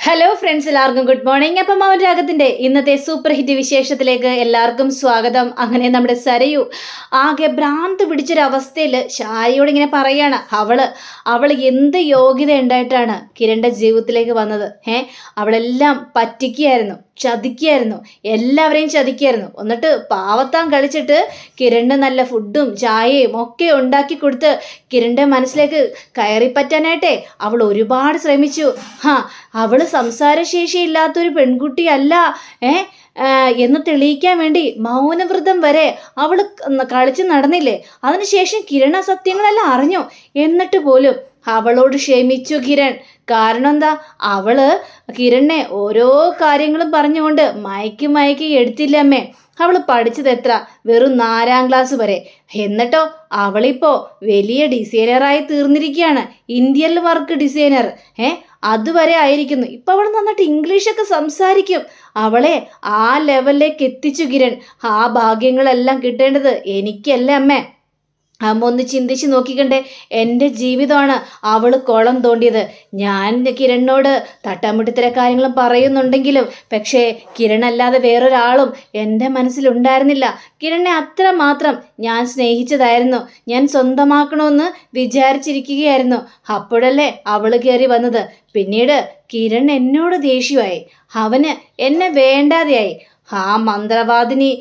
Hello friends, എല്ലാവർക്കും good morning. അപ്പം മൗൻ രാഗത്തിന്റെ ഇന്നത്തെ സൂപ്പർ ഹിറ്റ് വിശേഷത്തിലേക്ക് എല്ലാവർക്കും സ്വാഗതം. അങ്ങനെ നമ്മുടെ സരയു ആകെ ഭ്രാന്ത് പിടിച്ചൊരവസ്ഥയിൽ ഷാരിയോട് ഇങ്ങനെ പറയാണ്, അവള് എന്ത് യോഗ്യത ഉണ്ടായിട്ടാണ് കിരണിന്റെ ജീവിതത്തിലേക്ക് വന്നത്. അവളെല്ലാം പറ്റിക്കുകയായിരുന്നു, ചതിക്കുകയായിരുന്നു, എല്ലാവരെയും ചതിക്കുകയായിരുന്നു. എന്നിട്ട് പാവത്താൻ കളിച്ചിട്ട് കിരണിന് നല്ല ഫുഡും ചായയും ഒക്കെ ഉണ്ടാക്കി കൊടുത്ത് കിരണിന്റെ മനസ്സിലേക്ക് കയറിപ്പറ്റാനായിട്ടേ അവൾ ഒരുപാട് ശ്രമിച്ചു. അവള് സംസാരശേഷി ഇല്ലാത്തൊരു പെൺകുട്ടിയല്ല എന്ന് തെളിയിക്കാൻ വേണ്ടി മൗനവ്രതം വരെ അവൾ കളിച്ച് നടന്നില്ലേ. അതിനുശേഷം കിരണ സത്യങ്ങളെല്ലാം അറിഞ്ഞു. എന്നിട്ട് പോലും അവളോട് ക്ഷമിച്ചു കിരൺ. കാരണം എന്താ, അവള് കിരണിനെ ഓരോ കാര്യങ്ങളും പറഞ്ഞുകൊണ്ട് മയക്കി എടുത്തില്ല അമ്മേ. അവൾ പഠിച്ചത് എത്ര? വെറും 4ാം ക്ലാസ് വരെ. എന്നിട്ടോ അവളിപ്പോ വലിയ ഡിസൈനറായി തീർന്നിരിക്കുകയാണ്, ഇന്ത്യൻ വർക്ക് ഡിസൈനർ. അതുവരെ ആയിരിക്കുന്നു. ഇപ്പൊ അവൾ നന്നായിട്ട് ഇംഗ്ലീഷൊക്കെ സംസാരിക്കും. അവളെ ആ ലെവലിലേക്ക് എത്തിച്ചു കിരൺ. ആ ഭാഗ്യങ്ങളെല്ലാം കിട്ടേണ്ടത് എനിക്കല്ലേ അമ്മേ. അമ്മ ഒന്ന് ചിന്തിച്ച് നോക്കിക്കണ്ടേ. എൻ്റെ ജീവിതമാണ് അവൾ കുളം തോണ്ടിയത്. ഞാൻ കിരണിനോട് തട്ടാമുട്ടിത്തര കാര്യങ്ങളും പറയുന്നുണ്ടെങ്കിലും പക്ഷേ കിരണല്ലാതെ വേറൊരാളും എൻ്റെ മനസ്സിലുണ്ടായിരുന്നില്ല. കിരണിനെ അത്രമാത്രം ഞാൻ സ്നേഹിച്ചതായിരുന്നു, ഞാൻ സ്വന്തമാക്കണമെന്ന് വിചാരിച്ചിരിക്കുകയായിരുന്നു. അപ്പോഴല്ലേ അവൾ കയറി വന്നത്. പിന്നീട് കിരൺ എന്നോട് ദേഷ്യമായി, അവന് എന്നെ വേണ്ടാതെയായി. ആ മന്ത്രവാദിനി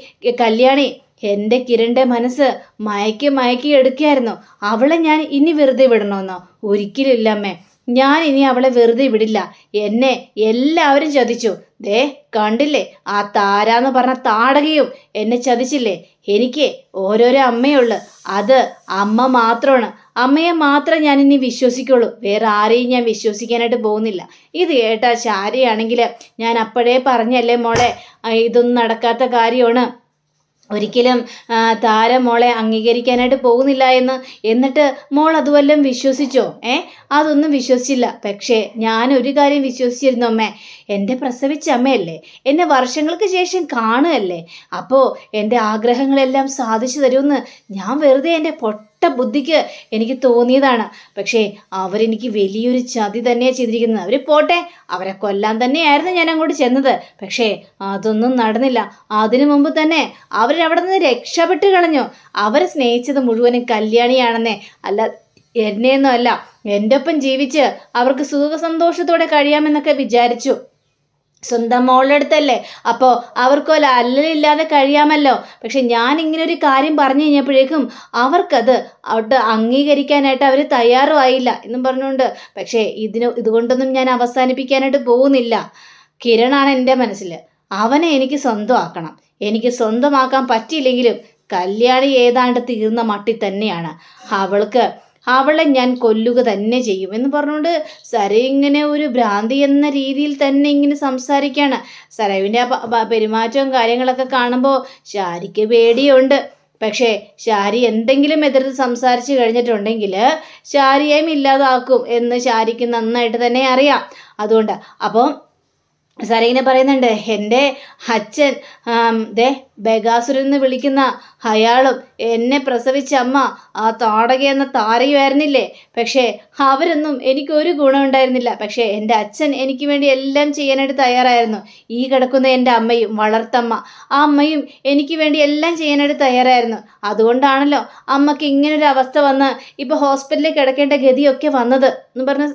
കല്യാണി എൻ്റെ കിരണിൻ്റെ മനസ്സ് മയക്കി എടുക്കുകയായിരുന്നു. അവളെ ഞാൻ ഇനി വെറുതെ വിടണമെന്നോ? ഒരിക്കലും ഇല്ല അമ്മേ. ഞാൻ ഇനി അവളെ വെറുതെ വിടില്ല. എന്നെ എല്ലാവരും ചതിച്ചു. ദേ കണ്ടില്ലേ, ആ താരാന്ന് പറഞ്ഞ താടകയും എന്നെ ചതിച്ചില്ലേ. എനിക്ക് ഓരോരോ അമ്മയുള്ളു, അത് അമ്മ മാത്രമാണ്. അമ്മയെ മാത്രം ഞാൻ ഇനി വിശ്വസിക്കുള്ളൂ, വേറെ ആരെയും ഞാൻ വിശ്വസിക്കാനായിട്ട് പോകുന്നില്ല. ഇത് കേട്ടാ ശാരിയാണെങ്കിൽ ഞാൻ അപ്പോഴേ പറഞ്ഞല്ലേ മോളെ, ഇതൊന്നും നടക്കാത്ത കാര്യമാണ്, ഒരിക്കലും മോളെ അംഗീകരിക്കാനായിട്ട് പോകുന്നില്ല എന്ന്. എന്നിട്ട് മോൾ അതുവല്ലം വിശ്വസിച്ചോ? അതൊന്നും വിശ്വസിച്ചില്ല. പക്ഷേ ഞാൻ ഒരു കാര്യം വിശ്വസിച്ചിരുന്നു അമ്മേ. എൻ്റെ പ്രസവിച്ച അമ്മയല്ലേ, എന്നെ വർഷങ്ങൾക്ക് ശേഷം കാണുകയല്ലേ, അപ്പോൾ എൻ്റെ ആഗ്രഹങ്ങളെല്ലാം സാധിച്ചു തരുമെന്ന് ഞാൻ വെറുതെ എൻ്റെ ബുദ്ധിക്ക് എനിക്ക് തോന്നിയതാണ്. പക്ഷേ അവരെനിക്ക് വലിയൊരു ചതി തന്നെയാണ് ചെയ്തിരിക്കുന്നത്. അവർ പോട്ടെ, അവരെ കൊല്ലാൻ തന്നെയായിരുന്നു ഞാൻ അങ്ങോട്ട് ചെന്നത്. പക്ഷേ അതൊന്നും നടന്നില്ല. അതിനു മുമ്പ് തന്നെ അവരവിടെ നിന്ന് രക്ഷപ്പെട്ട് കളഞ്ഞു. അവരെ സ്നേഹിച്ചത് മുഴുവനും കല്യാണിയാണെന്നേ, അല്ല എന്നെയൊന്നും അല്ല. എൻ്റെ ഒപ്പം ജീവിച്ച് അവർക്ക് സുഖസന്തോഷത്തോടെ കഴിയാമെന്നൊക്കെ വിചാരിച്ചു. സ്വന്തം മോളുടെ അടുത്തല്ലേ, അപ്പോൾ അവർക്കൊല്ല അല്ലലില്ലാതെ കഴിയാമല്ലോ. പക്ഷെ ഞാൻ ഇങ്ങനെ ഒരു കാര്യം പറഞ്ഞു കഴിഞ്ഞപ്പോഴേക്കും അവർക്കത് അവിടെ അംഗീകരിക്കാനായിട്ട് അവർ തയ്യാറുമായില്ല എന്നും പറഞ്ഞുകൊണ്ട്. പക്ഷേ ഇതുകൊണ്ടൊന്നും ഞാൻ അവസാനിപ്പിക്കാനായിട്ട് പോകുന്നില്ല. കിരണാണ് എൻ്റെ മനസ്സിൽ. അവനെ എനിക്ക് സ്വന്തമാക്കണം. എനിക്ക് സ്വന്തമാക്കാൻ പറ്റിയില്ലെങ്കിലും കല്യാണി ഏതാണ്ട് തീർന്ന മട്ടി തന്നെയാണ്. അവളെ ഞാൻ കൊല്ലുക തന്നെ ചെയ്യും എന്ന് പറഞ്ഞുകൊണ്ട് സരയു ഇങ്ങനെ ഒരു ഭ്രാന്തി എന്ന രീതിയിൽ തന്നെ ഇങ്ങനെ സംസാരിക്കുകയാണ്. സരയുവിൻ്റെ പെരുമാറ്റവും കാര്യങ്ങളൊക്കെ കാണുമ്പോൾ ശാരിക്ക് പേടിയുണ്ട്. പക്ഷേ ശാരി എന്തെങ്കിലും എതിർത്ത് സംസാരിച്ച് കഴിഞ്ഞിട്ടുണ്ടെങ്കിൽ ശാരിയെയും ഇല്ലാതാക്കും എന്ന് ശാരിക്ക് നന്നായിട്ട് തന്നെ അറിയാം. അതുകൊണ്ട് അപ്പോൾ സരയിനെ പറയുന്നുണ്ട്, എൻ്റെ അച്ഛൻ ബഗാസുരൻ എന്ന് വിളിക്കുന്ന അയാളും എന്നെ പ്രസവിച്ച അമ്മ ആ താടക എന്ന താരയുമായിരുന്നില്ലേ. പക്ഷേ അവരൊന്നും എനിക്കൊരു ഗുണം ഉണ്ടായിരുന്നില്ല. പക്ഷേ എൻ്റെ അച്ഛൻ എനിക്ക് വേണ്ടി എല്ലാം ചെയ്യാനായിട്ട് തയ്യാറായിരുന്നു. ഈ കിടക്കുന്ന എൻ്റെ അമ്മയും വളർത്തമ്മ, ആ അമ്മയും എനിക്ക് വേണ്ടി എല്ലാം ചെയ്യാനായിട്ട് തയ്യാറായിരുന്നു. അതുകൊണ്ടാണല്ലോ അമ്മയ്ക്ക് ഇങ്ങനൊരു അവസ്ഥ വന്ന് ഇപ്പോൾ ഹോസ്പിറ്റലിൽ കിടക്കേണ്ട ഗതിയൊക്കെ വന്നത് എന്ന് പറഞ്ഞ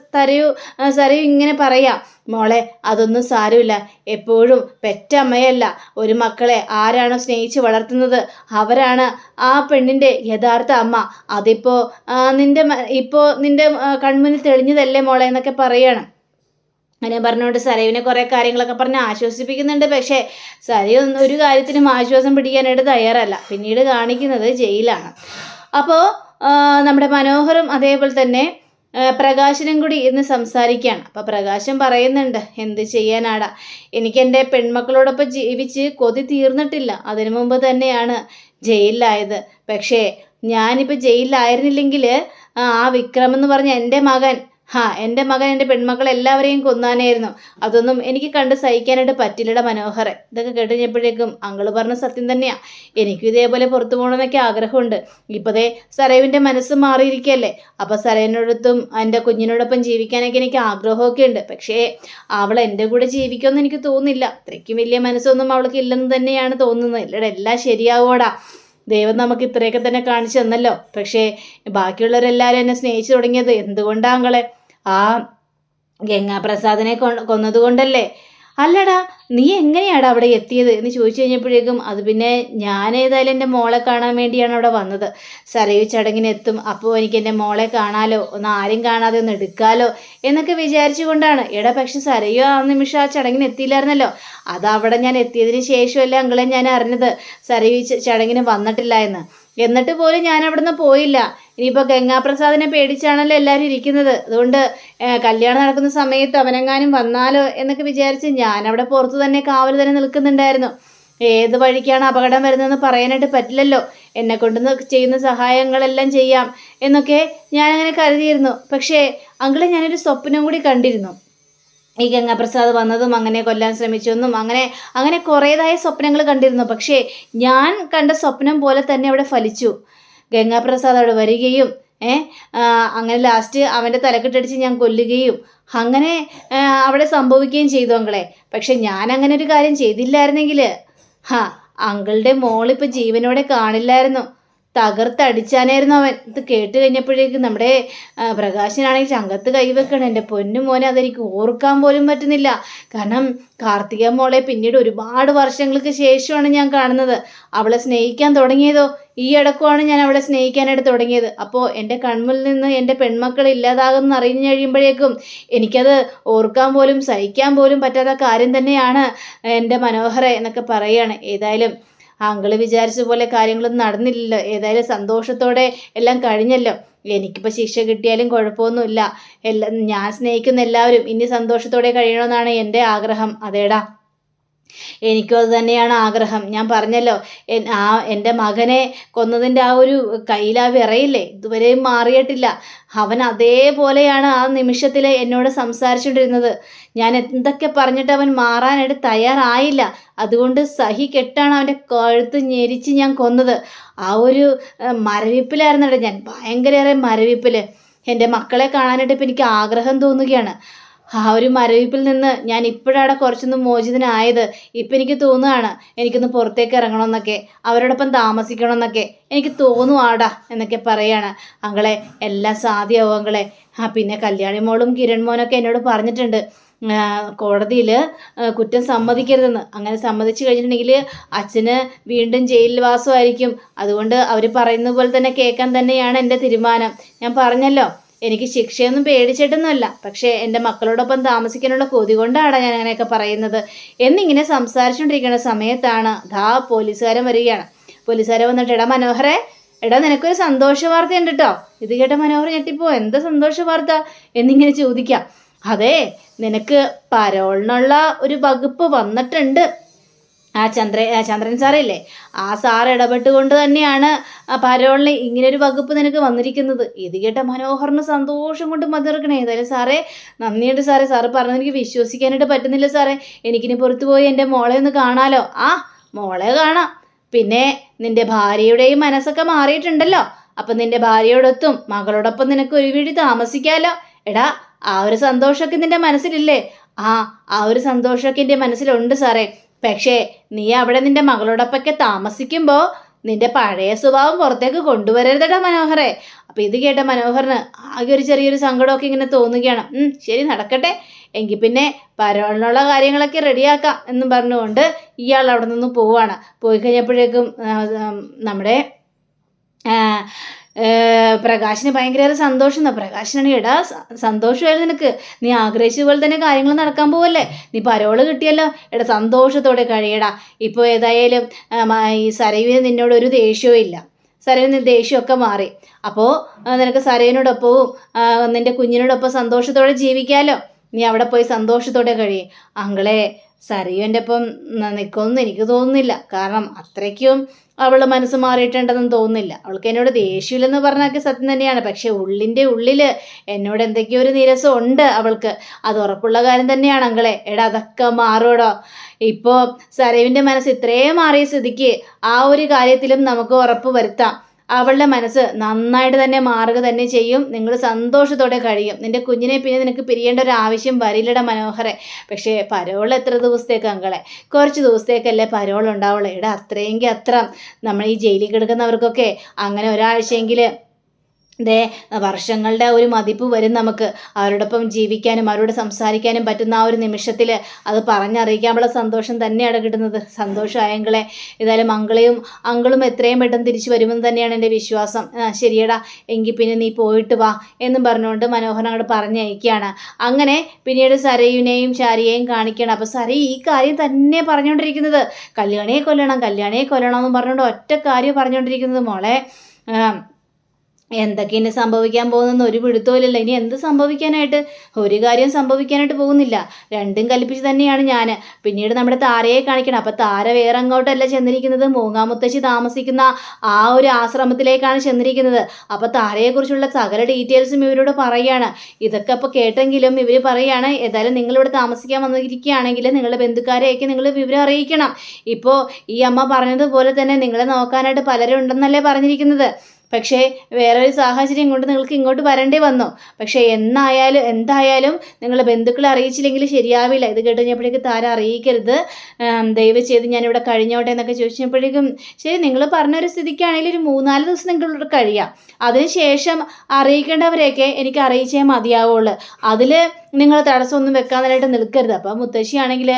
സരയു ഇങ്ങനെ പറയാം. മോളെ അതൊന്നും സാരമില്ല. എപ്പോഴും പെറ്റമ്മയല്ല, ഒരു മക്കളെ ആരാണോ സ്നേഹിച്ച് വളർത്തുന്നത് അവരാണ് ആ പെണ്ണിൻ്റെ യഥാർത്ഥ അമ്മ. അതിപ്പോൾ നിന്റെ കൺമുന്നിൽ തെളിഞ്ഞതല്ലേ മോളെ എന്നൊക്കെ പറയാണ്. അങ്ങനെ പറഞ്ഞുകൊണ്ട് സരയുവിനെ കുറേ കാര്യങ്ങളൊക്കെ പറഞ്ഞ് ആശ്വസിപ്പിക്കുന്നുണ്ട്. പക്ഷേ സരയു ഒരു കാര്യത്തിനും ആശ്വാസം പിടിക്കാനായിട്ട് തയ്യാറല്ല. പിന്നീട് കാണിക്കുന്നത് ജയിലാണ്. അപ്പോൾ നമ്മുടെ മനോഹറും അതേപോലെ തന്നെ പ്രകാശനും കൂടി ഇന്ന് സംസാരിക്കുകയാണ്. അപ്പോൾ പ്രകാശൻ പറയുന്നുണ്ട്, എന്ത് ചെയ്യാനാടാ, എനിക്കെൻ്റെ പെൺമക്കളോടൊപ്പം ജീവിച്ച് കൊതി തീർന്നിട്ടില്ല. അതിനു മുമ്പ് തന്നെയാണ് ജയിലിലായത്. പക്ഷേ ഞാനിപ്പോൾ ജയിലിലായിരുന്നില്ലെങ്കിൽ ആ വിക്രം എന്ന് പറഞ്ഞ എൻ്റെ മകൻ എൻ്റെ മകൻ എൻ്റെ പെൺമക്കളെല്ലാവരെയും കൊന്നാനായിരുന്നു. അതൊന്നും എനിക്ക് കണ്ട് സഹിക്കാനായിട്ട് പറ്റില്ലട മനോഹറെ. ഇതൊക്കെ കേട്ടുകഴിഞ്ഞപ്പോഴേക്കും അങ്കിള് പറഞ്ഞ സത്യം തന്നെയാ. എനിക്കും ഇതേപോലെ പുറത്തു പോകണമെന്നൊക്കെ ആഗ്രഹമുണ്ട്. ഇപ്പോഴേ സരയുവിൻ്റെ മനസ്സ് മാറിയിരിക്കുകയല്ലേ. അപ്പോൾ സരയനോടൊത്തും എൻ്റെ കുഞ്ഞിനോടൊപ്പം ജീവിക്കാനൊക്കെ എനിക്ക് ആഗ്രഹമൊക്കെ ഉണ്ട്. പക്ഷേ അവൾ എൻ്റെ കൂടെ ജീവിക്കുമെന്ന് എനിക്ക് തോന്നുന്നില്ല. അത്രയ്ക്കും വലിയ മനസ്സൊന്നും അവൾക്ക് ഇല്ലെന്ന് തന്നെയാണ് തോന്നുന്നത്. ഇല്ലടാ, എല്ലാം ശരിയാവോടാ. ദൈവം നമുക്ക് ഇത്രയൊക്കെ തന്നെ കാണിച്ചു തന്നല്ലോ. പക്ഷേ ബാക്കിയുള്ളവരെല്ലാവരും എന്നെ സ്നേഹിച്ചു തുടങ്ങിയത് എന്തുകൊണ്ടാങ്ങളെ? ആ ഗംഗാപ്രസാദിനെ കൊന്നതുകൊണ്ടല്ലേ? അല്ലടാ, നീ എങ്ങനെയാടാ അവിടെ എത്തിയത് എന്ന് ചോദിച്ചു കഴിഞ്ഞപ്പോഴേക്കും അത് പിന്നെ ഞാൻ ഏതായാലും എൻ്റെ മോളെ കാണാൻ വേണ്ടിയാണ് അവിടെ വന്നത്. സരയു ചടങ്ങിനെത്തും, അപ്പോൾ എനിക്ക് എൻ്റെ മോളെ കാണാലോ, ഒന്ന് ആരും കാണാതെ ഒന്ന് എടുക്കാലോ എന്നൊക്കെ വിചാരിച്ചു കൊണ്ടാണ്. എടാ, പക്ഷെ സരയു ആ നിമിഷം ആ ചടങ്ങിന് എത്തിയില്ലായിരുന്നല്ലോ. അതവിടെ ഞാൻ എത്തിയതിന് ശേഷമല്ലേ അങ്ങളെ ഞാൻ അറിഞ്ഞത് സരയു ചടങ്ങിന് വന്നിട്ടില്ല എന്ന്. എന്നിട്ട് പോലും ഞാൻ അവിടെ നിന്ന് പോയില്ല. ഇനിയിപ്പോൾ ഗംഗാപ്രസാദിനെ പേടിച്ചാണല്ലോ എല്ലാവരും ഇരിക്കുന്നത്. അതുകൊണ്ട് കല്യാണം നടക്കുന്ന സമയത്ത് അവനെങ്ങാനും വന്നാലോ എന്നൊക്കെ വിചാരിച്ച് ഞാനവിടെ പുറത്തു തന്നെ കാവൽ തന്നെ നിൽക്കുന്നുണ്ടായിരുന്നു. ഏത് വഴിക്കാണ് അപകടം വരുന്നതെന്ന് പറയാനായിട്ട് പറ്റില്ലല്ലോ. എന്നെ കൊണ്ട് ചെയ്യുന്ന സഹായങ്ങളെല്ലാം ചെയ്യാം എന്നൊക്കെ ഞാനങ്ങനെ കരുതിയിരുന്നു. പക്ഷേ അങ്കിളെ, ഞാനൊരു സ്വപ്നം കൂടി കണ്ടിരുന്നു. ഈ ഗംഗാപ്രസാദ് വന്നതും അങ്ങനെ കൊല്ലാൻ ശ്രമിച്ചെന്നും അങ്ങനെ കുറേതായ സ്വപ്നങ്ങൾ കണ്ടിരുന്നു. പക്ഷേ ഞാൻ കണ്ട സ്വപ്നം പോലെ തന്നെ അവിടെ ഫലിച്ചു. ഗംഗാപ്രസാദ് അവിടെ വരികയും അങ്ങനെ ലാസ്റ്റ് അവൻ്റെ തലക്കെട്ടടിച്ച് ഞാൻ കൊല്ലുകയും അങ്ങനെ അവിടെ സംഭവിക്കുകയും ചെയ്തു അങ്കിളെ. പക്ഷെ ഞാൻ അങ്ങനെ ഒരു കാര്യം ചെയ്തില്ലായിരുന്നെങ്കിൽ അങ്കിളുടെ മോളിപ്പോൾ ജീവനോടെ കാണില്ലായിരുന്നു. തകർത്തടിച്ചാനായിരുന്നു അവൻ. ഇത് കേട്ട് കഴിഞ്ഞപ്പോഴേക്കും നമ്മുടെ പ്രകാശനാണെങ്കിൽ ചങ്കത്ത് കൈവെക്കണം. എൻ്റെ പൊന്നു മോനെ, അതെനിക്ക് ഓർക്കാൻ പോലും പറ്റുന്നില്ല. കാരണം കാർത്തിക മോളെ പിന്നീട് ഒരുപാട് വർഷങ്ങൾക്ക് ശേഷമാണ് ഞാൻ കാണുന്നത്. അവളെ സ്നേഹിക്കാൻ തുടങ്ങിയതോ ഈ ഇടക്കുമാണ് ഞാൻ അവളെ സ്നേഹിക്കാനായിട്ട് തുടങ്ങിയത്. അപ്പോൾ എൻ്റെ കൺമുന്നിൽ നിന്ന് എൻ്റെ പെൺമക്കൾ ഇല്ലാതാകുമെന്ന് അറിഞ്ഞു കഴിയുമ്പോഴേക്കും എനിക്കത് ഓർക്കാൻ പോലും സഹിക്കാൻ പോലും പറ്റാത്ത കാര്യം തന്നെയാണ് എൻ്റെ മനോഹര എന്നൊക്കെ പറയുകയാണ്. ഏതായാലും അങ്കിള് വിചാരിച്ച പോലെ കാര്യങ്ങളൊന്നും നടന്നില്ലല്ലോ. ഏതായാലും സന്തോഷത്തോടെ എല്ലാം കഴിഞ്ഞല്ലോ. എനിക്കിപ്പോൾ ശിക്ഷ കിട്ടിയാലും കുഴപ്പമൊന്നുമില്ല. ഞാൻ സ്നേഹിക്കുന്ന എല്ലാവരും ഇനി സന്തോഷത്തോടെ കഴിയണമെന്നാണ് എൻ്റെ ആഗ്രഹം. അതേടാ, എനിക്കും അത് തന്നെയാണ് ആഗ്രഹം. ഞാൻ പറഞ്ഞല്ലോ, എൻ്റെ മകനെ കൊന്നതിൻ്റെ ആ ഒരു കയ്യിൽ ആ വിറയില്ലേ, ഇതുവരെയും മാറിയിട്ടില്ല. അവൻ അതേപോലെയാണ് ആ നിമിഷത്തിൽ എന്നോട് സംസാരിച്ചുകൊണ്ടിരുന്നത്. ഞാൻ എന്തൊക്കെ പറഞ്ഞിട്ട് അവൻ മാറാനായിട്ട് തയ്യാറായില്ല. അതുകൊണ്ട് സഹി കെട്ടാണ് അവൻ്റെ കഴുത്ത് ഞെരിച്ച് ഞാൻ കൊന്നത്. ആ ഒരു മരവിപ്പിലായിരുന്നല്ലോ ഞാൻ, ഭയങ്കരേറെ മരവിപ്പിൽ. എൻ്റെ മക്കളെ കാണാനായിട്ട് ഇപ്പം എനിക്ക് ആഗ്രഹം തോന്നുകയാണ്. ആ ഒരു മരവിപ്പിൽ നിന്ന് ഞാൻ ഇപ്പോഴാണ് കുറച്ചൊന്ന് മോചിതനായത്. ഇപ്പം എനിക്ക് തോന്നുകയാണ് എനിക്കൊന്ന് പുറത്തേക്ക് ഇറങ്ങണമെന്നൊക്കെ, അവരോടൊപ്പം താമസിക്കണമെന്നൊക്കെ എനിക്ക് തോന്നുവാടാ എന്നൊക്കെ പറയാണ്. അങ്ങളെ, എല്ലാം സാധ്യമാവും അങ്ങളെ. പിന്നെ കല്യാണി മോളും കിരൺ മോനൊക്കെ എന്നോട് പറഞ്ഞിട്ടുണ്ട് കോടതിയിൽ കുറ്റം സമ്മതിക്കരുതെന്ന്. അങ്ങനെ സമ്മതിച്ചു കഴിഞ്ഞിട്ടുണ്ടെങ്കിൽ അച്ഛന് വീണ്ടും ജയിലിൽ വാസമായിരിക്കും. അതുകൊണ്ട് അവർ പറയുന്ന പോലെ തന്നെ കേൾക്കാൻ തന്നെയാണ് എൻ്റെ തീരുമാനം. ഞാൻ പറഞ്ഞല്ലോ, എനിക്ക് ശിക്ഷയൊന്നും പേടിച്ചിട്ടൊന്നുമല്ല. പക്ഷേ എൻ്റെ മക്കളോടൊപ്പം താമസിക്കാനുള്ള കൊതി കൊണ്ടാണ് ഞാൻ അങ്ങനെയൊക്കെ പറയുന്നത് എന്നിങ്ങനെ സംസാരിച്ചുകൊണ്ടിരിക്കുന്ന സമയത്താണ് പോലീസുകാരൻ വരികയാണ്. പോലീസുകാരൻ വന്നിട്ട്, എടാ മനോഹരെ, എടാ നിനക്കൊരു സന്തോഷ വാർത്തയുണ്ട് കേട്ടോ. ഇത് കേട്ട മനോഹർ ഞെട്ടിപ്പോ, എന്താ സന്തോഷ വാർത്ത എന്നിങ്ങനെ ചോദിക്കാം. അതെ, നിനക്ക് പരോളിനുള്ള ഒരു വകുപ്പ് വന്നിട്ടുണ്ട്. ചന്ദ്രൻ സാറില്ലേ, ആ സാർ ഇടപെട്ടുകൊണ്ട് തന്നെയാണ് പരോളിന് ഇങ്ങനൊരു വകുപ്പ് നിനക്ക് വന്നിരിക്കുന്നത്. ഇത് കേട്ട മനോഹറിന് സന്തോഷം കൊണ്ട് മതിർക്കണേ. ഏതായാലും സാറേ, നന്ദിയുണ്ട് സാറേ. സാറ് പറഞ്ഞത് എനിക്ക് വിശ്വസിക്കാനായിട്ട് പറ്റുന്നില്ല സാറേ. എനിക്കിനി പുറത്തു പോയി എൻ്റെ മോളെ ഒന്ന് കാണാലോ. മോളെ കാണാം. പിന്നെ നിൻ്റെ ഭാര്യയുടെയും മനസ്സൊക്കെ മാറിയിട്ടുണ്ടല്ലോ. അപ്പം നിൻ്റെ ഭാര്യയോടൊത്തും മകളോടൊപ്പം നിനക്ക് ഒരു വീട് താമസിക്കാമല്ലോ. എടാ, ആ ഒരു സന്തോഷമൊക്കെ നിൻ്റെ മനസ്സിലില്ലേ? ആ ഒരു സന്തോഷമൊക്കെ എൻ്റെ മനസ്സിലുണ്ട് സാറേ. പക്ഷേ നീ അവിടെ നിൻ്റെ മകളോടൊപ്പമൊക്കെ താമസിക്കുമ്പോൾ നിൻ്റെ പഴയ സ്വഭാവം പുറത്തേക്ക് കൊണ്ടുവരരുതടാ മനോഹറെ. അപ്പം ഇത് കേട്ട മനോഹറിന് ആകെ ഒരു ചെറിയൊരു സങ്കടമൊക്കെ ഇങ്ങനെ തോന്നുകയാണ്. ശരി, നടക്കട്ടെ, എങ്കിൽ പിന്നെ പരോളിനുള്ള കാര്യങ്ങളൊക്കെ റെഡിയാക്കാം എന്നും പറഞ്ഞുകൊണ്ട് ഇയാൾ അവിടെ നിന്ന് പോവുകയാണ്. പോയി കഴിഞ്ഞപ്പോഴേക്കും നമ്മുടെ പ്രകാശിന് ഭയങ്കര സന്തോഷം. പ്രകാശനാണ്, എടാ സന്തോഷമായിരുന്നു നിനക്ക്, നീ ആഗ്രഹിച്ച പോലെ തന്നെ കാര്യങ്ങൾ നടക്കാൻ പോവല്ലേ, നീ പരോള് കിട്ടിയല്ലോ, എടാ സന്തോഷത്തോടെ കഴിയടാ. ഇപ്പോൾ ഏതായാലും ഈ സരയുവിന് നിന്നോട് ഒരു ദേഷ്യവും ഇല്ല. സരയുവിന് ദേഷ്യമൊക്കെ മാറി. അപ്പോൾ നിനക്ക് സരയുവിനോടൊപ്പവും നിൻ്റെ കുഞ്ഞിനോടൊപ്പം സന്തോഷത്തോടെ ജീവിക്കാമല്ലോ. നീ അവിടെ പോയി സന്തോഷത്തോടെ കഴിയും. അങ്ങളെ, സരയുവിൻ്റെ ഒപ്പം നിൽക്കുമെന്ന് എനിക്ക് തോന്നുന്നില്ല. കാരണം അത്രയ്ക്കും അവൾ മനസ്സ് മാറിയിട്ടുണ്ടെന്ന് തോന്നുന്നില്ല. അവൾക്ക് എന്നോട് ദേഷ്യമില്ലെന്ന് പറഞ്ഞാൽ സത്യം തന്നെയാണ്. പക്ഷെ ഉള്ളിൻ്റെ ഉള്ളിൽ എന്നോട് എന്തൊക്കെയോ ഒരു നീരസം ഉണ്ട് അവൾക്ക്. അത് ഉറപ്പുള്ള കാര്യം തന്നെയാണ് അങ്കളെ. എടാ അതൊക്കെ മാറൂടോ. ഇപ്പോൾ സരയുവിൻ്റെ മനസ്സ് ഇത്രയും മാറിയ സ്ഥിതിക്ക് ആ ഒരു കാര്യത്തിലും നമുക്ക് ഉറപ്പ് വരുത്താം. അവളുടെ മനസ്സ് നന്നായിട്ട് തന്നെ മാറുക തന്നെ ചെയ്യും. നിങ്ങൾ സന്തോഷത്തോടെ കഴിയും. നിന്റെ കുഞ്ഞിനെ പിന്നെ നിനക്ക് പിരിയേണ്ട ഒരു ആവശ്യം വരില്ലട മനോഹരെ. പക്ഷേ പരോൾ എത്ര ദിവസത്തേക്ക് അങ്കളെ? കുറച്ച് ദിവസത്തേക്കല്ലേ പരോൾ ഉണ്ടാവുള്ളൂ. എടാ അത്രയെങ്കിൽ അത്ര. നമ്മൾ ഈ ജയിലിൽ കിടക്കുന്നവർക്കൊക്കെ അങ്ങനെ ഒരാഴ്ചയെങ്കിൽ വർഷങ്ങളുടെ ഒരു മതിപ്പ് വരും നമുക്ക്. അവരോടൊപ്പം ജീവിക്കാനും അവരോട് സംസാരിക്കാനും പറ്റുന്ന ആ ഒരു നിമിഷത്തിൽ അത് പറഞ്ഞറിയിക്കാനുള്ള സന്തോഷം തന്നെയാണ് കിട്ടുന്നത്. സന്തോഷമായെങ്കിലേ ഏതായാലും അങ്കിളും എത്രയും പെട്ടെന്ന് തിരിച്ചു വരുമെന്ന് തന്നെയാണ് എൻ്റെ വിശ്വാസം. ശരിയടാ, എങ്കിൽ പിന്നെ നീ പോയിട്ട് വാ എന്നും പറഞ്ഞുകൊണ്ട് മനോഹരൻ അങ്ങോട്ട് പറഞ്ഞയക്കുകയാണ്. അങ്ങനെ പിന്നീട് സരയുനെയും ശാരിയെയും കാണിക്കണം. അപ്പോൾ സര ഈ കാര്യം തന്നെ പറഞ്ഞുകൊണ്ടിരിക്കുന്നത്, കല്യാണിയെ കൊല്ലണം എന്നും പറഞ്ഞുകൊണ്ട് ഒറ്റ കാര്യം പറഞ്ഞുകൊണ്ടിരിക്കുന്നത്. മോളെ എന്തൊക്കെ ഇനി സംഭവിക്കാൻ പോകുന്നെന്ന് ഒരു പിടുത്തമില്ലല്ലോ. ഇനി എന്ത് സംഭവിക്കാനായിട്ട്? ഒരു കാര്യം സംഭവിക്കാനായിട്ട് പോകുന്നില്ല. രണ്ടും കൽപ്പിച്ച് തന്നെയാണ് ഞാൻ. പിന്നീട് നമ്മുടെ താരയെ കാണിക്കണം. അപ്പം താര വേറെ അങ്ങോട്ടല്ല ചെന്നിരിക്കുന്നത്, മൂങ്ങാമുത്തശ്ശി താമസിക്കുന്ന ആ ഒരു ആശ്രമത്തിലേക്കാണ് ചെന്നിരിക്കുന്നത്. അപ്പം താരയെക്കുറിച്ചുള്ള സകല ഡീറ്റെയിൽസും ഇവരോട് പറയുകയാണ്. ഇതൊക്കെ അപ്പോൾ കേട്ടെങ്കിലും ഇവർ പറയുകയാണ്, ഏതായാലും നിങ്ങളിവിടെ താമസിക്കാൻ വന്നിരിക്കുകയാണെങ്കിൽ നിങ്ങളുടെ ബന്ധുക്കാരെയൊക്കെ നിങ്ങൾ വിവരം അറിയിക്കണം. ഇപ്പോൾ ഈ അമ്മ പറഞ്ഞതുപോലെ തന്നെ നിങ്ങളെ നോക്കാനായിട്ട് പലരും ഉണ്ടെന്നല്ലേ പറഞ്ഞിരിക്കുന്നത്. പക്ഷേ വേറൊരു സാഹചര്യം കൊണ്ട് നിങ്ങൾക്ക് ഇങ്ങോട്ട് വരേണ്ടി വന്നു. പക്ഷേ എന്തായാലും നിങ്ങളെ ബന്ധുക്കളെ അറിയിച്ചില്ലെങ്കിൽ ശരിയാവില്ല. ഇത് കേട്ടുകഴിഞ്ഞപ്പോഴേക്കും താര അറിയിക്കരുത്, ദയവ് ചെയ്ത് ഞാനിവിടെ കഴിഞ്ഞോട്ടെ എന്നൊക്കെ ചോദിച്ചപ്പോഴേക്കും ശരി, നിങ്ങൾ പറഞ്ഞൊരു സ്ഥിതിക്കാണെങ്കിൽ ഒരു 3-4 ദിവസം നിങ്ങളിവിടെ കഴിയാം. അതിനുശേഷം അറിയിക്കേണ്ടവരെയൊക്കെ എനിക്ക് അറിയിച്ചേ മതിയാവുള്ളൂ. അതിൽ നിങ്ങൾ തടസ്സമൊന്നും വെക്കാനായിട്ട് നിൽക്കരുത്. അപ്പം മുത്തശ്ശിയാണെങ്കിൽ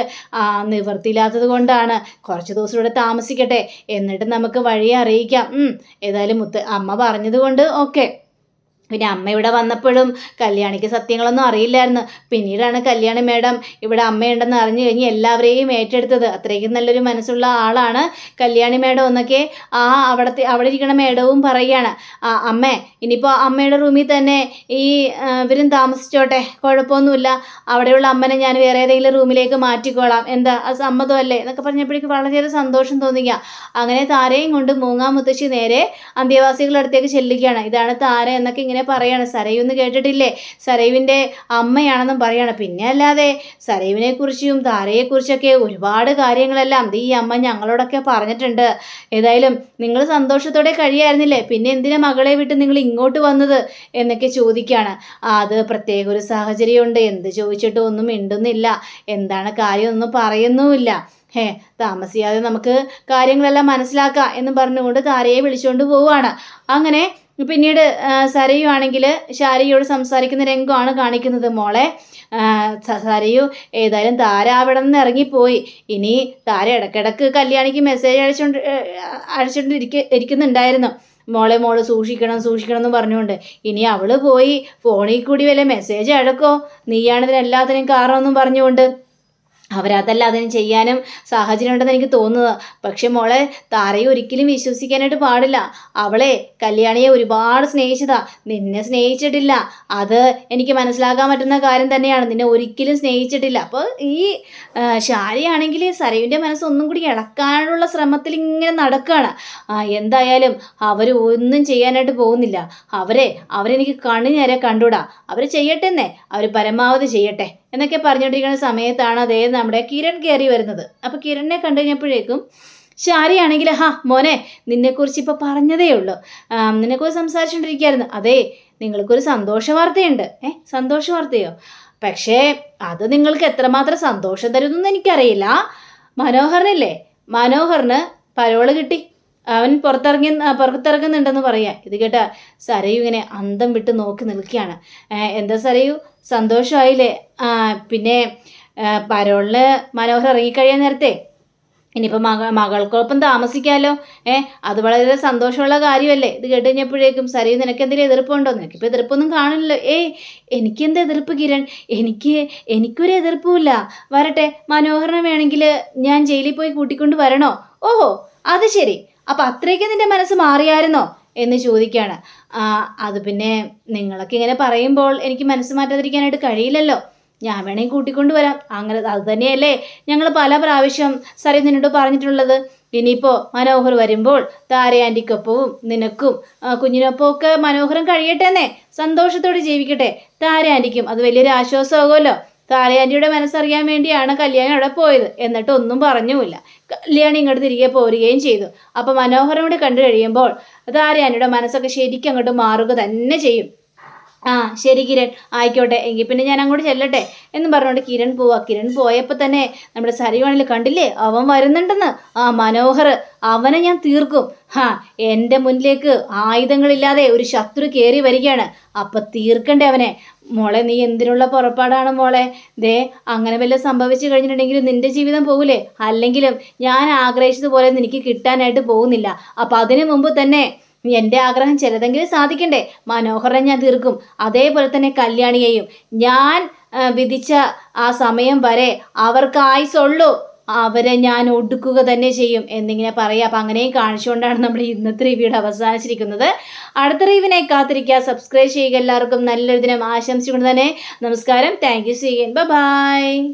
നിവൃത്തിയില്ലാത്തത് കൊണ്ടാണ് കുറച്ച് ദിവസം ഇവിടെ താമസിക്കട്ടെ, എന്നിട്ട് നമുക്ക് വഴിയെ അറിയിക്കാം. ഏതായാലും അമ്മ പറഞ്ഞത് കൊണ്ട് ഓക്കെ. പിന്നെ അമ്മ ഇവിടെ വന്നപ്പോഴും കല്യാണിക്ക് സത്യങ്ങളൊന്നും അറിയില്ലായിരുന്നു. പിന്നീടാണ് കല്യാണി മേഡം ഇവിടെ അമ്മയുണ്ടെന്ന് അറിഞ്ഞു കഴിഞ്ഞ് എല്ലാവരെയും ഏറ്റെടുത്തത്. അത്രയ്ക്കും നല്ലൊരു മനസ്സുള്ള ആളാണ് കല്യാണി മേഡം എന്നൊക്കെ അവിടെ ഇരിക്കണ മേഡവും പറയുകയാണ്. അമ്മേ, ഇനിയിപ്പോൾ അമ്മയുടെ റൂമിൽ തന്നെ ഈ ഇവരും താമസിച്ചോട്ടെ, കുഴപ്പമൊന്നുമില്ല. അവിടെയുള്ള അമ്മനെ ഞാൻ വേറെ ഏതെങ്കിലും റൂമിലേക്ക് മാറ്റിക്കോളാം, എന്താ അത് സമ്മതമല്ലേ എന്നൊക്കെ പറഞ്ഞപ്പോഴേക്കും വളരെയേറെ സന്തോഷം തോന്നിക്കുക. അങ്ങനെ താരയും കൊണ്ട് മൂങ്ങാമുത്തശ്ശി നേരെ അന്തേവാസികളുടെ അടുത്തേക്ക് ചെല്ലുകയാണ്. ഇതാണ് താര എന്നൊക്കെ ഇങ്ങനെ പറയാണ്. സരയുന്ന് കേട്ടിട്ടില്ലേ? സരയുവിൻ്റെ അമ്മയാണെന്നും പറയാണ്. പിന്നെ അല്ലാതെ സരയുവിനെ കുറിച്ചും താരയെക്കുറിച്ചൊക്കെ ഒരുപാട് കാര്യങ്ങളെല്ലാം ഈ അമ്മ ഞങ്ങളോടൊക്കെ പറഞ്ഞിട്ടുണ്ട്. ഏതായാലും നിങ്ങൾ സന്തോഷത്തോടെ കഴിയായിരുന്നില്ലേ, പിന്നെ എന്തിനാ മകളെ വിട്ട് നിങ്ങൾ ഇങ്ങോട്ട് വന്നത് എന്നൊക്കെ ചോദിക്കുകയാണ്. അത് പ്രത്യേക ഒരു സാഹചര്യമുണ്ട്. എന്ത് ചോദിച്ചിട്ടും ഒന്നും മിണ്ടുന്നില്ല, എന്താണ് കാര്യം ഒന്നും പറയുന്നുമില്ല. താമസിയാതെ നമുക്ക് കാര്യങ്ങളെല്ലാം മനസ്സിലാക്കാം എന്ന് പറഞ്ഞുകൊണ്ട് താരയെ വിളിച്ചുകൊണ്ട് പോവുകയാണ്. അങ്ങനെ പിന്നീട് സരയു ആണെങ്കിൽ ശാരിയോട് സംസാരിക്കുന്ന രംഗമാണ് കാണിക്കുന്നത്. മോളെ സരയു, ഏതായാലും താര അവിടെ നിന്ന് ഇറങ്ങിപ്പോയി. ഇനി താര ഇടയ്ക്കിടയ്ക്ക് കല്യാണിക്ക് മെസ്സേജ് ഇരിക്കുന്നുണ്ടായിരുന്നു, മോള് സൂക്ഷിക്കണം എന്ന് പറഞ്ഞുകൊണ്ട്. ഇനി അവള് പോയി ഫോണിൽ കൂടി വല്ല മെസ്സേജ് അഴക്കോ, നീയാണ് ഇതിനെല്ലാത്തിനും കാരണമെന്നും പറഞ്ഞുകൊണ്ട്. അവരതല്ല അതിന് ചെയ്യാനും സാഹചര്യം ഉണ്ടെന്ന് എനിക്ക് തോന്നുന്നത്. പക്ഷെ മോളെ, താരയെ ഒരിക്കലും വിശ്വസിക്കാനായിട്ട് പാടില്ല. അവളെ കല്യാണിയെ ഒരുപാട് സ്നേഹിച്ചതാ, നിന്നെ സ്നേഹിച്ചിട്ടില്ല. അത് എനിക്ക് മനസ്സിലാക്കാൻ പറ്റുന്ന കാര്യം തന്നെയാണ്. നിന്നെ ഒരിക്കലും സ്നേഹിച്ചിട്ടില്ല. അപ്പോൾ ഈ ശാരിയാണെങ്കിൽ സരയുവിൻ്റെ മനസ്സ് ഒന്നും കൂടി ഇളക്കാനുള്ള ശ്രമത്തിൽ ഇങ്ങനെ നടക്കുകയാണ്. എന്തായാലും അവർ ഒന്നും ചെയ്യാനായിട്ട് പോകുന്നില്ല. അവരെനിക്ക് കണ്ണിനേരെ കണ്ടൂടാ. അവർ ചെയ്യട്ടെ എന്നേ, അവർ പരമാവധി ചെയ്യട്ടെ എന്നൊക്കെ പറഞ്ഞുകൊണ്ടിരിക്കുന്ന സമയത്താണ് അതേ നമ്മുടെ കിരൺ കയറി വരുന്നത്. അപ്പോൾ കിരണിനെ കണ്ടു കഴിഞ്ഞപ്പോഴേക്കും ശാരിയാണെങ്കിൽ മോനെ, നിന്നെക്കുറിച്ച് ഇപ്പോൾ പറഞ്ഞതേ ഉള്ളൂ, നിന്നെക്കുറിച്ച് സംസാരിച്ചുകൊണ്ടിരിക്കുകയായിരുന്നു. അതെ, നിങ്ങൾക്കൊരു സന്തോഷ വാർത്തയുണ്ട്. സന്തോഷ വാർത്തയോ? പക്ഷേ അത് നിങ്ങൾക്ക് എത്രമാത്രം സന്തോഷം തരുമെന്നൊന്നും എനിക്കറിയില്ല. മനോഹറിന് പരോള് കിട്ടി, അവൻ പുറത്തിറങ്ങുന്നുണ്ടെന്ന് പറയാം. ഇത് കേട്ട സരയു ഇങ്ങനെ അന്തം വിട്ട് നോക്കി നിൽക്കുകയാണ്. എന്താ സരയു, സന്തോഷമായില്ലേ? പിന്നെ പരോളിന് മനോഹർ ഇറങ്ങിക്കഴിയാൻ നേരത്തെ ഇനിയിപ്പോൾ മകൾക്കൊപ്പം താമസിക്കാമല്ലോ. അത് വളരെ സന്തോഷമുള്ള കാര്യമല്ലേ? ഇത് കേട്ട് കഴിഞ്ഞപ്പോഴേക്കും സരയു, നിനക്ക് എന്തെങ്കിലും എതിർപ്പുണ്ടോ? നിനക്കിപ്പോൾ എതിർപ്പൊന്നും കാണില്ലല്ലോ. എനിക്കെന്ത് എതിർപ്പ് കിരൺ? എനിക്കൊരു എതിർപ്പുമില്ല. വരട്ടെ, മനോഹറിനെ വേണമെങ്കിൽ ഞാൻ ജയിലിൽ പോയി കൂട്ടിക്കൊണ്ട് വരണോ? ഓഹോ, അത് ശരി. അപ്പം അത്രയ്ക്ക് നിൻ്റെ മനസ്സ് മാറിയായിരുന്നോ എന്ന് ചോദിക്കുകയാണ്. അത് പിന്നെ നിങ്ങളൊക്കെ ഇങ്ങനെ പറയുമ്പോൾ എനിക്ക് മനസ്സ് മാറ്റാതിരിക്കാനായിട്ട് കഴിയില്ലല്ലോ. ഞാൻ വേണമെങ്കിൽ കൂട്ടിക്കൊണ്ട് വരാം. അങ്ങനെ അത് തന്നെയല്ലേ ഞങ്ങൾ പല പ്രാവശ്യം സരി നിന്നോട് പറഞ്ഞിട്ടുള്ളത്. ഇനിയിപ്പോൾ മനോഹർ വരുമ്പോൾ താര ആൻറ്റിക്കൊപ്പവും നിനക്കും കുഞ്ഞിനൊപ്പം ഒക്കെ മനോഹരം കഴിയട്ടെന്നേ, സന്തോഷത്തോടെ ജീവിക്കട്ടെ. താര ആൻറ്റിക്കും അത് വലിയൊരു ആശ്വാസമാകുമല്ലോ. താര ആൻറ്റിയുടെ മനസ്സറിയാൻ വേണ്ടിയാണ് കല്യാണി അവിടെ പോയത്. എന്നിട്ട് ഒന്നും പറഞ്ഞുമില്ല. കല്യാണി ഇങ്ങോട്ട് തിരികെ പോരുകയും ചെയ്തു. അപ്പോൾ മനോഹരം കൂടി കണ്ടു കഴിയുമ്പോൾ താര ആൻറ്റിയുടെ മനസ്സൊക്കെ ശരിക്കും അങ്ങോട്ട് മാറുക തന്നെ ചെയ്യും. ആ ശരി കിരൺ, ആയിക്കോട്ടെ, എങ്കിൽ പിന്നെ ഞാൻ അങ്ങോട്ട് ചെല്ലട്ടെ എന്ന് പറഞ്ഞുകൊണ്ട് കിരൺ പോവാ. കിരൺ പോയപ്പോൾ തന്നെ നമ്മുടെ സരിവാണിൽ കണ്ടില്ലേ, അവൻ വരുന്നുണ്ടെന്ന്. ആ മനോഹർ, അവനെ ഞാൻ തീർക്കും. എൻ്റെ മുന്നിലേക്ക് ആയുധങ്ങളില്ലാതെ ഒരു ശത്രു കയറി വരികയാണ്. അപ്പം തീർക്കണ്ടേ അവനെ. മോളെ, നീ എന്തിനുള്ള പുറപ്പാടാണ് മോളെ? ദേ, അങ്ങനെ വല്ല സംഭവിച്ചു കഴിഞ്ഞിട്ടുണ്ടെങ്കിലും നിന്റെ ജീവിതം പോകില്ലേ? അല്ലെങ്കിലും ഞാൻ ആഗ്രഹിച്ചതുപോലെ നിനക്ക് കിട്ടാനായിട്ട് പോകുന്നില്ല. അപ്പം അതിനു മുമ്പ് തന്നെ എൻ്റെ ആഗ്രഹം ചിലതെങ്കിലും സാധിക്കണ്ടേ. മനോഹരനെ ഞാൻ തീർക്കും. അതേപോലെ തന്നെ കല്യാണിയെയും ഞാൻ വിധിച്ച ആ സമയം വരെ അവർക്ക് ആയുസുള്ളൂ. അവരെ ഞാൻ ഒടുക്കുക തന്നെ ചെയ്യും എന്നിങ്ങനെ പറയാം. അപ്പം അങ്ങനെയും കാണിച്ചുകൊണ്ടാണ് നമ്മുടെ ഇന്നത്തെ റിവ്യൂടെ അവസാനിച്ചിരിക്കുന്നത്. അടുത്ത റിവ്യൂവിനെ കാത്തിരിക്കുക. സബ്സ്ക്രൈബ് ചെയ്യുക. എല്ലാവർക്കും നല്ലൊരു ദിനം ആശംസിച്ചുകൊണ്ട് തന്നെ നമസ്കാരം. Thank you. See you. By.